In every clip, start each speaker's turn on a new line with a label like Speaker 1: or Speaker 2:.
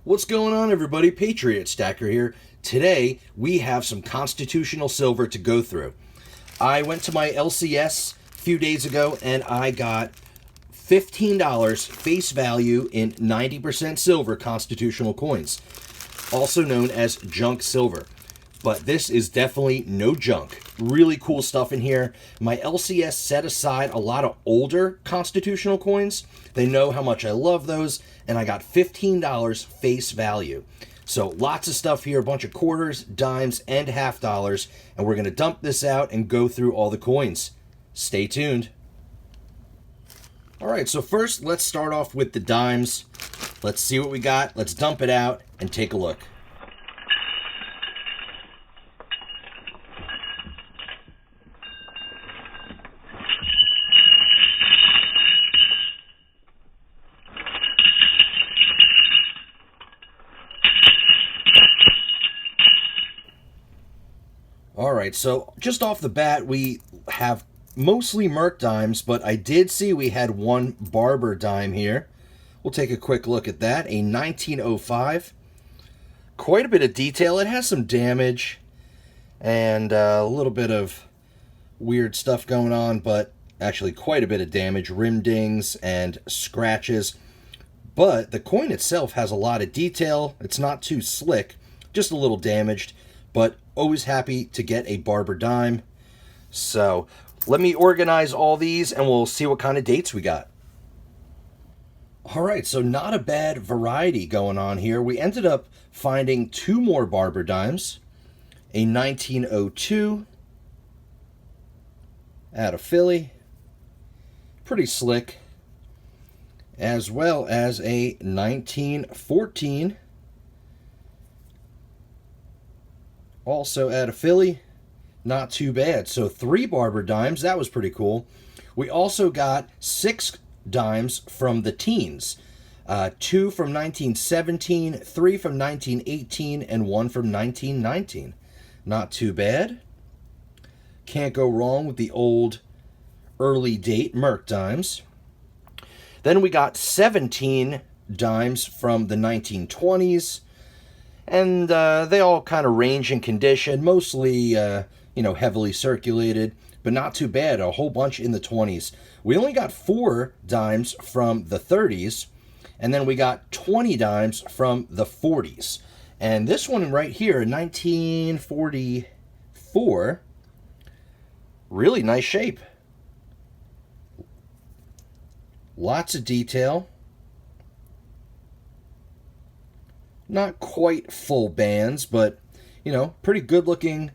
Speaker 1: What's going on, everybody? Patriot Stacker here. Today, we have some constitutional silver to go through. I went to my LCS a few days ago, and I got $15 face value in 90% silver constitutional coins, also known as junk silver. But this is definitely no junk. Really cool stuff in here. My LCS set aside a lot of older constitutional coins. They know how much I love those, and I got $15 face value. So lots of stuff here, a bunch of quarters, dimes, and half dollars, and we're going to dump this out and go through all the coins. Stay tuned. All right, so first let's start off with the dimes. Let's see what we got. Let's dump it out and take a look. All right, so just off the bat, we have mostly Merc dimes, but I did see we had one Barber dime here. We'll take a quick look at that, a 1905. Quite a bit of detail. It has some damage and a little bit of weird stuff going on, but actually quite a bit of damage, rim dings and scratches. But the coin itself has a lot of detail. It's not too slick, just a little damaged, but always happy to get a Barber dime. So let me organize all these and we'll see what kind of dates we got. All right, so not a bad variety going on here. We ended up finding two more Barber dimes, a 1902 out of Philly, pretty slick, as well as a 1914 also out of Philly. Not too bad. So 3 Barber dimes. That was pretty cool. We also got 6 dimes from the teens. 2 from 1917, 3 from 1918, and 1 from 1919. Not too bad. Can't go wrong with the old early date Merc dimes. Then we got 17 dimes from the 1920s. And they all kind of range in condition, mostly, heavily circulated, but not too bad. A whole bunch in the 20s. We only got 4 dimes from the 30s, and then we got 20 dimes from the 40s. And this one right here, 1944, really nice shape. Lots of detail. Not quite full bands, but, pretty good looking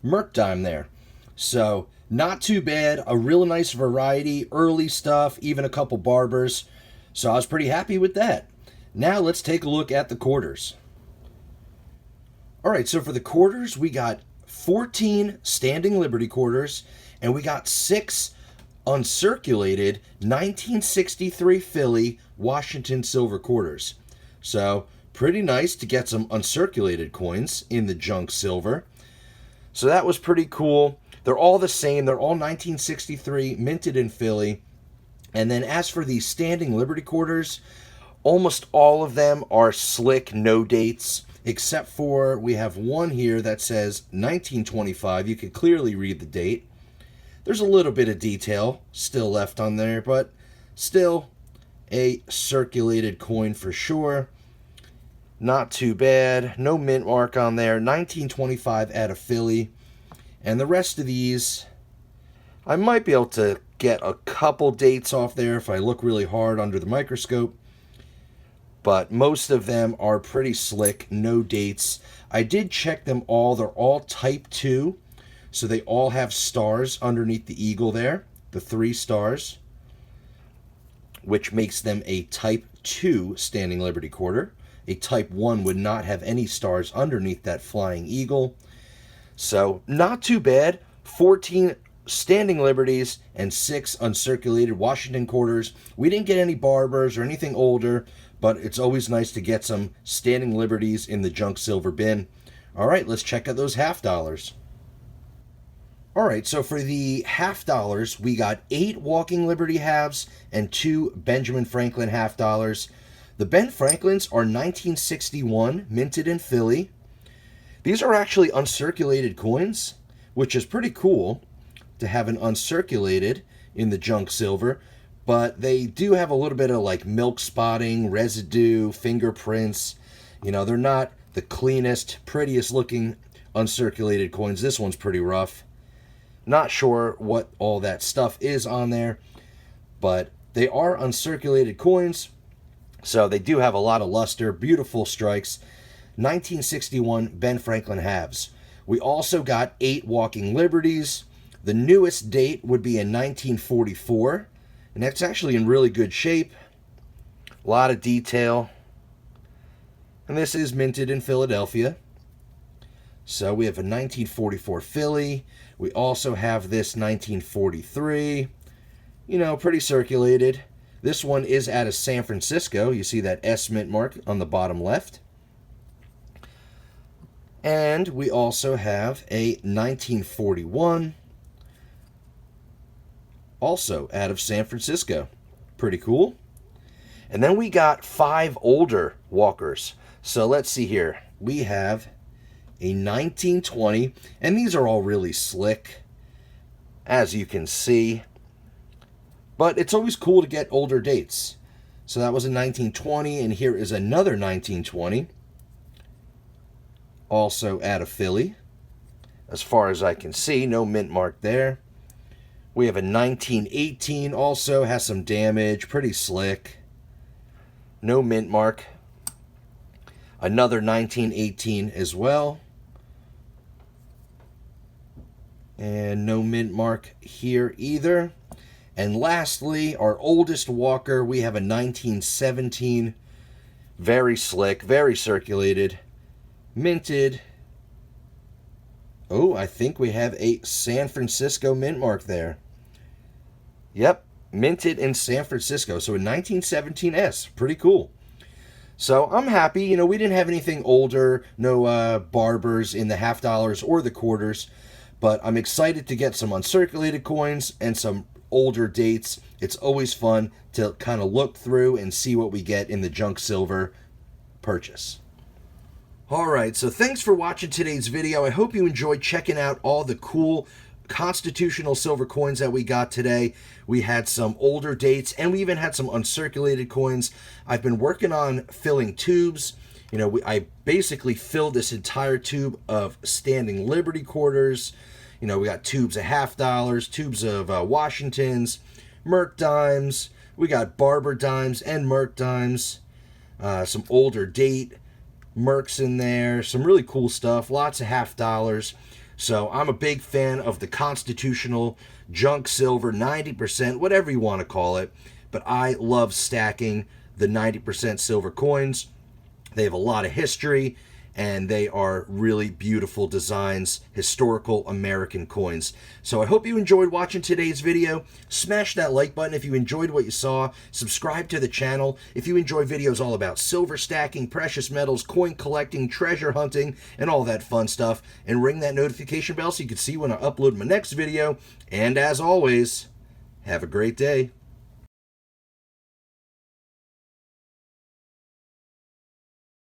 Speaker 1: Merc dime there. So, not too bad. A real nice variety, early stuff, even a couple Barbers. So, I was pretty happy with that. Now, let's take a look at the quarters. All right, so for the quarters, we got 14 Standing Liberty quarters, and we got 6 uncirculated 1963 Philly Washington silver quarters. So, pretty nice to get some uncirculated coins in the junk silver. So that was pretty cool. They're all the same. They're all 1963, minted in Philly. And then as for the Standing Liberty quarters, almost all of them are slick, no dates, except for we have one here that says 1925. You can clearly read the date. There's a little bit of detail still left on there, but still a circulated coin for sure. Not too bad. No mint mark on there. 1925 out of Philly. And the rest of these, I might be able to get a couple dates off there if I look really hard under the microscope. But most of them are pretty slick. No dates. I did check them all. They're all type 2. So they all have stars underneath the eagle there. The 3 stars. Which makes them a type 2 Standing Liberty quarter. A type 1 would not have any stars underneath that flying eagle. So, not too bad. 14 Standing Liberties and 6 uncirculated Washington quarters. We didn't get any Barbers or anything older, but it's always nice to get some Standing Liberties in the junk silver bin. All right, let's check out those half dollars. All right, so for the half dollars, we got 8 Walking Liberty halves and 2 Benjamin Franklin half dollars. The Ben Franklins are 1961, minted in Philly. These are actually uncirculated coins, which is pretty cool to have an uncirculated in the junk silver, but they do have a little bit of like milk spotting, residue, fingerprints. You know, they're not the cleanest, prettiest looking uncirculated coins. This one's pretty rough. Not sure what all that stuff is on there, but they are uncirculated coins, so they do have a lot of luster, beautiful strikes. 1961 Ben Franklin halves. We also got 8 Walking Liberties. The newest date would be in 1944, and that's actually in really good shape. A lot of detail. And this is minted in Philadelphia. So we have a 1944 Philly. We also have this 1943. You know, pretty circulated. This one is out of San Francisco. You see that S mint mark on the bottom left. And we also have a 1941. Also out of San Francisco. Pretty cool. And then we got 5 older walkers. So let's see here. We have a 1920, and these are all really slick, as you can see. But it's always cool to get older dates. So that was a 1920, and here is another 1920. Also out of Philly. As far as I can see, no mint mark there. We have a 1918, also has some damage, pretty slick. No mint mark. Another 1918 as well. And no mint mark here either. And lastly, our oldest walker, we have a 1917. Very slick, very circulated. Minted. Oh, I think we have a San Francisco mint mark there. Yep, minted in San Francisco. So a 1917S. Pretty cool. So I'm happy. You know, we didn't have anything older. No barbers in the half dollars or the quarters. But I'm excited to get some uncirculated coins and some older dates. It's always fun to kind of look through and see what we get in the junk silver purchase. Alright, so thanks for watching today's video. I hope you enjoyed checking out all the cool constitutional silver coins that we got today. We had some older dates, and we even had some uncirculated coins. I've been working on filling tubes. You know, I basically filled this entire tube of standing Liberty quarters. You know, we got tubes of half dollars, tubes of Washingtons, Merc dimes. We got Barber dimes and Merc dimes. Some older date Mercs in there. Some really cool stuff. Lots of half dollars. So I'm a big fan of the constitutional junk silver, 90%, whatever you want to call it. But I love stacking the 90% silver coins. They have a lot of history, and they are really beautiful designs, historical American coins. So I hope you enjoyed watching today's video. Smash that like button if you enjoyed what you saw. Subscribe to the channel if you enjoy videos all about silver stacking, precious metals, coin collecting, treasure hunting, and all that fun stuff. And ring that notification bell so you can see when I upload my next video. And as always, have a great day.